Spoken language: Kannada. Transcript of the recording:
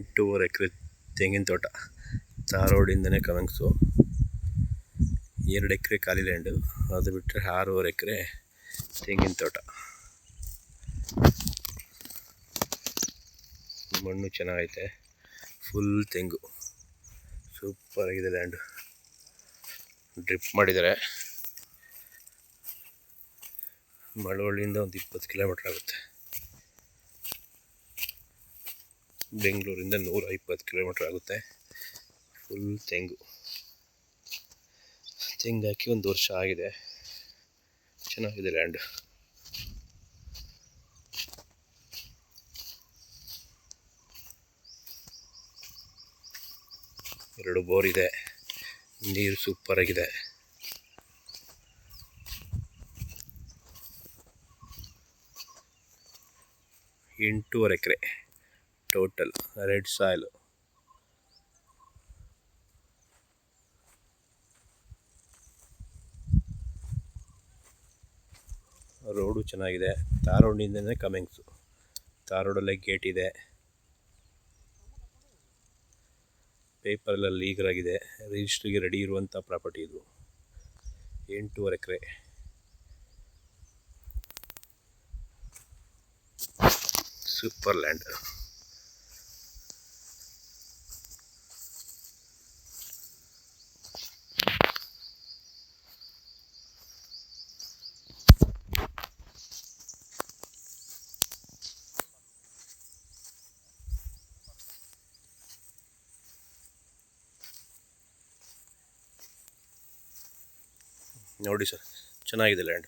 2 ಎಕರೆ ತೆಂಗಿನ ತೋಟ. ತಾರ್ ರೋಡಿಂದನೇ ಕಮೆಂಗ್ಸು. 2 ಎಕರೆ ಖಾಲಿ ಲ್ಯಾಂಡು, ಅದು ಬಿಟ್ಟರೆ 6.5 ಎಕರೆ ತೆಂಗಿನ ತೋಟ. ಮಣ್ಣು ಚೆನ್ನಾಗೈತೆ, ಫುಲ್ ತೆಂಗು, ಸೂಪರ್ ಆಗಿದೆ ಲ್ಯಾಂಡು. ಡ್ರಿಪ್ ಮಾಡಿದ್ದಾರೆ. ಮಳವಳ್ಳಿಯಿಂದ ಒಂದು 20 ಕಿಲೋಮೀಟ್ರ್ ಆಗುತ್ತೆ. ಬೆಂಗಳೂರಿಂದ 120 ಕಿಲೋಮೀಟ್ರ್ ಆಗುತ್ತೆ. ಫುಲ್ ತೆಂಗು ಹಾಕಿ 1 ವರ್ಷ ಆಗಿದೆ. ಚೆನ್ನಾಗಿದೆ ಲ್ಯಾಂಡ್. ಎರಡು ಬೋರ್ ಇದೆ, ನೀರು ಸೂಪರ್ ಆಗಿದೆ. ಎಂಟೂವರೆ ಎಕರೆ ಟೋಟಲ್, ರೆಡ್ ಸಾಯಿಲು. ರೋಡು ಚೆನ್ನಾಗಿದೆ. ತಾರ್ ರೋಡಿಂದನೇ ಕಮೆಂಗ್ಸು. ತಾರ್ ರೋಡಲ್ಲೇ ಗೇಟ್ ಇದೆ. ಪೇಪರೆಲ್ಲ ಲೀಗಲ್ ಆಗಿದೆ. ರಿಜಿಸ್ಟ್ರಿಗೆ ರೆಡಿ ಇರುವಂಥ ಪ್ರಾಪರ್ಟಿ ಇದು. 8.5 ಎಕರೆ. Super land. ನೋಡಿ ಸರ್, ಚೆನ್ನಾಗಿದೆ ಲ್ಯಾಂಡ್.